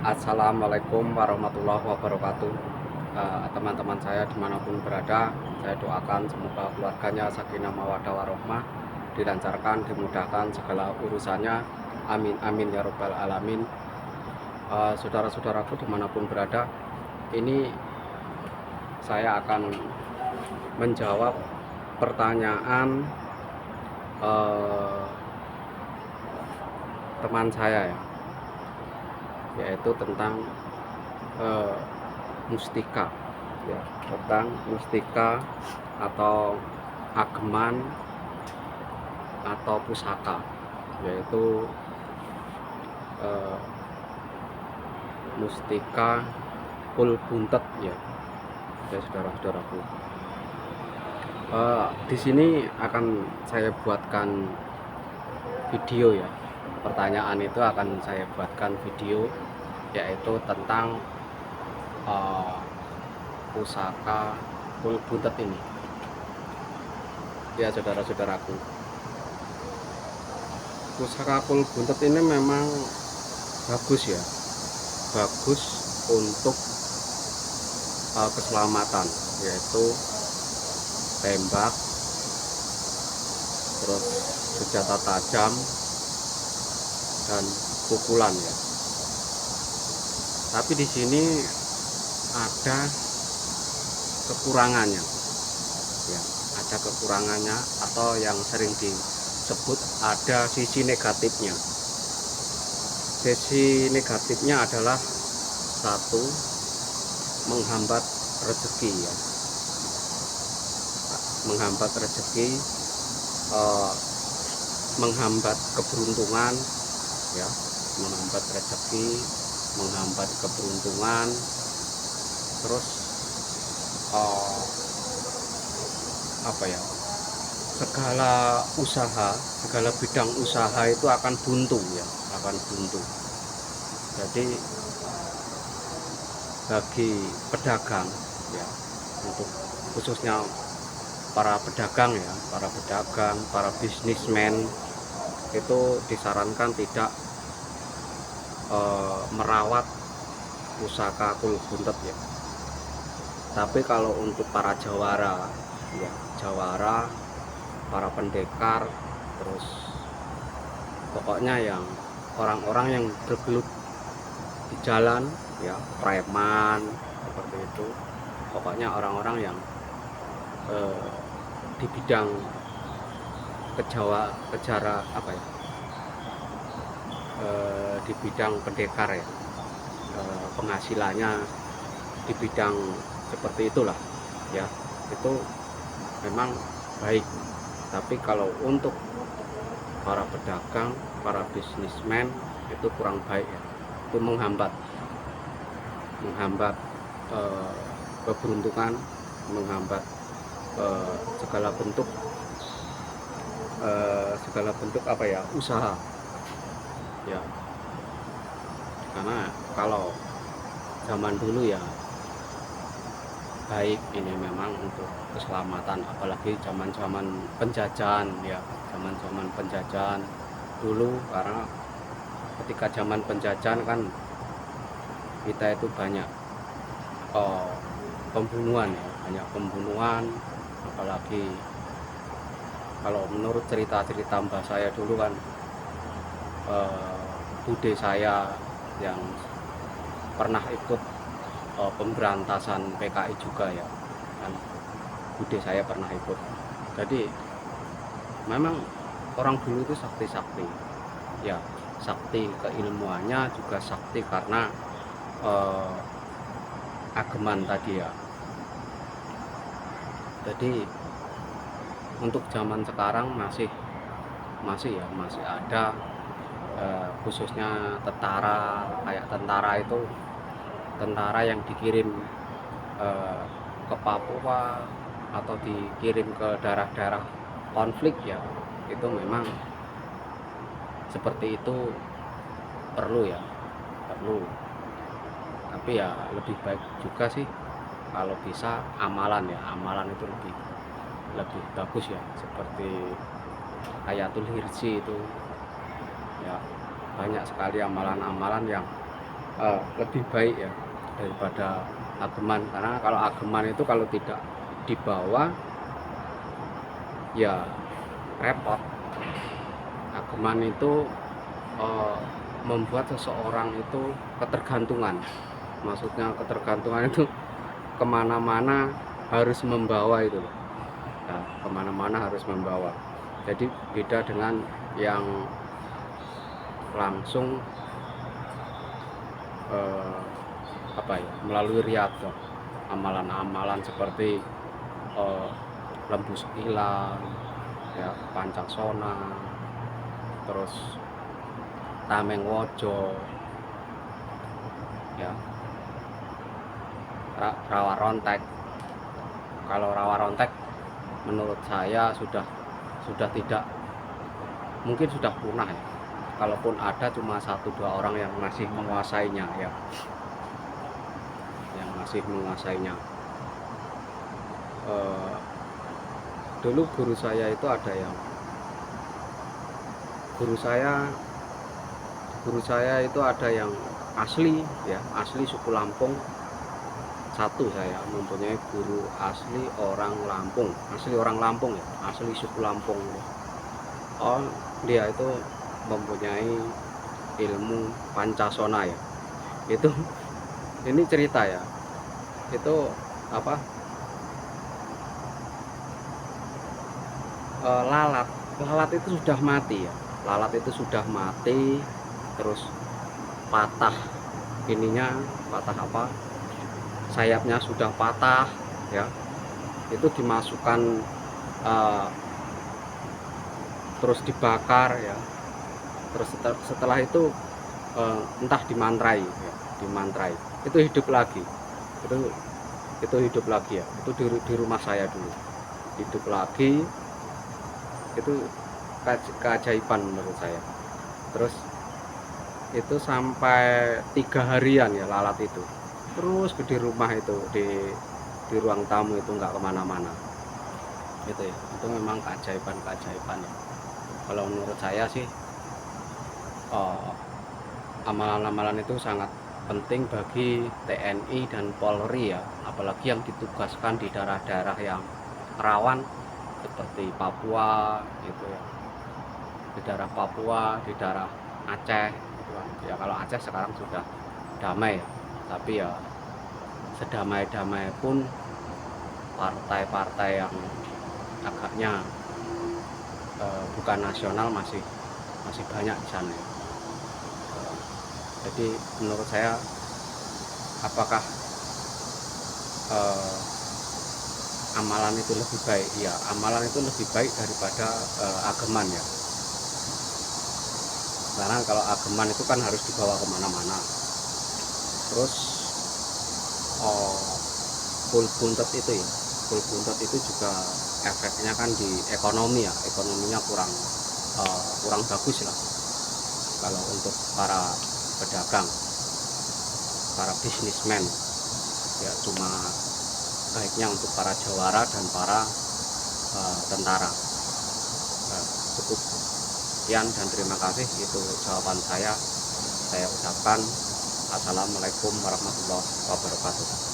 Assalamualaikum warahmatullahi wabarakatuh. Teman-teman saya dimanapun berada, saya doakan semoga keluarganya sakinah mawaddah warohmah, dilancarkan, dimudahkan segala urusannya. Amin amin ya robbal alamin. Saudara-saudaraku dimanapun berada, ini saya akan menjawab pertanyaan teman saya ya, yaitu tentang mustika ya, tentang mustika atau ageman atau pusaka, yaitu mustika kul buntet ya, saudara-saudaraku. Di sini akan saya buatkan video ya. Pertanyaan itu akan saya buatkan video, yaitu tentang pusaka kul buntet ini ya, saudara-saudaraku. Pusaka kul buntet ini memang bagus ya, bagus untuk keselamatan, yaitu tembak, terus senjata tajam dan pukulan ya. Tapi di sini ada kekurangannya ya, ada kekurangannya, atau yang sering disebut ada sisi negatifnya. Sisi negatifnya adalah satu, menghambat rezeki ya, menghambat rezeki, menghambat keberuntungan ya, menghambat rezeki, menghambat keberuntungan. Terus apa ya, segala usaha, segala bidang usaha itu akan buntu ya, akan buntu. Jadi bagi pedagang ya, untuk khususnya para pedagang ya, para bisnismen, itu disarankan tidak merawat pusaka kul buntet ya. Tapi kalau untuk para jawara ya, jawara, para pendekar, terus pokoknya yang orang-orang yang bergelut di jalan ya, preman seperti itu, pokoknya orang-orang yang di bidang di bidang pendekar ya, penghasilannya di bidang seperti itulah ya, itu memang baik. Tapi kalau untuk para pedagang, para bisnismen, itu kurang baik ya, itu menghambat keberuntungan, menghambat segala bentuk apa ya, usaha ya. Karena kalau zaman dulu ya baik, ini memang untuk keselamatan, apalagi zaman-zaman penjajahan ya, zaman-zaman penjajahan dulu. Karena ketika zaman penjajahan kan kita itu banyak pembunuhan ya, banyak pembunuhan. Apalagi kalau menurut cerita-cerita mbah saya dulu kan, bude saya yang pernah ikut pemberantasan PKI juga ya kan, bude saya pernah ikut. Jadi memang orang dulu itu sakti-sakti ya, sakti keilmuannya, juga sakti karena ageman tadi ya. Jadi untuk zaman sekarang masih ada, khususnya tentara, kayak tentara yang dikirim ke Papua atau dikirim ke daerah-daerah konflik ya, itu memang seperti itu, perlu. Tapi ya lebih baik juga sih kalau bisa amalan ya, amalan itu lebih bagus ya, seperti Ayatul Hirsi itu ya, banyak sekali amalan-amalan yang lebih baik ya daripada ageman, karena kalau ageman itu kalau tidak dibawa ya repot. Ageman itu membuat seseorang itu ketergantungan, maksudnya ketergantungan itu kemana-mana harus membawa itu loh. Nah, kemana-mana harus membawa. Jadi beda dengan yang langsung melalui riyadhah, amalan-amalan seperti lembu sembilan, ya, pancaksona, terus tameng wojo, ya, rawa rontek. Kalau rawa rontek menurut saya sudah tidak, mungkin sudah punah ya. Kalaupun ada cuma 1-2 orang yang masih menguasainya ya, yang masih menguasainya. Dulu guru saya itu ada yang guru saya itu ada yang asli ya, asli suku Lampung. Satu saya mempunyai guru asli orang Lampung ya, asli suku Lampung. Oh, dia itu mempunyai ilmu pancasona ya. Itu ini cerita ya. Itu apa? Lalat itu sudah mati ya. Lalat itu sudah mati, terus patah ininya, patah apa? Sayapnya sudah patah ya. Itu dimasukkan terus dibakar ya. Terus setelah itu entah dimantrai ya, dimantrai. Itu hidup lagi. Itu hidup lagi ya. Itu di rumah saya dulu. Hidup lagi. Itu keajaiban menurut saya. Terus itu sampai 3 harian ya lalat itu terus di rumah itu, di ruang tamu itu nggak kemana-mana gitu ya. Itu memang keajaiban ya. Kalau menurut saya sih amalan-amalan itu sangat penting bagi TNI dan Polri ya, apalagi yang ditugaskan di daerah-daerah yang rawan seperti Papua gitu ya, di daerah Papua, di daerah Aceh gitu kan. Ya kalau Aceh sekarang sudah damai ya, tapi ya sedamai-damai pun partai-partai yang agaknya bukan nasional masih banyak di sana ya. Jadi menurut saya, apakah amalan itu lebih baik? Ya, amalan itu lebih baik daripada ageman ya. Karena kalau ageman itu kan harus dibawa kemana-mana. Terus full buntet itu ya, full buntet itu juga efeknya kan di ekonomi ya, ekonominya kurang bagus lah kalau untuk para pedagang, para bisnismen ya. Cuma baiknya untuk para jawara dan para tentara. Cukup sekian dan terima kasih, itu jawaban saya ucapkan. Assalamualaikum warahmatullahi wabarakatuh.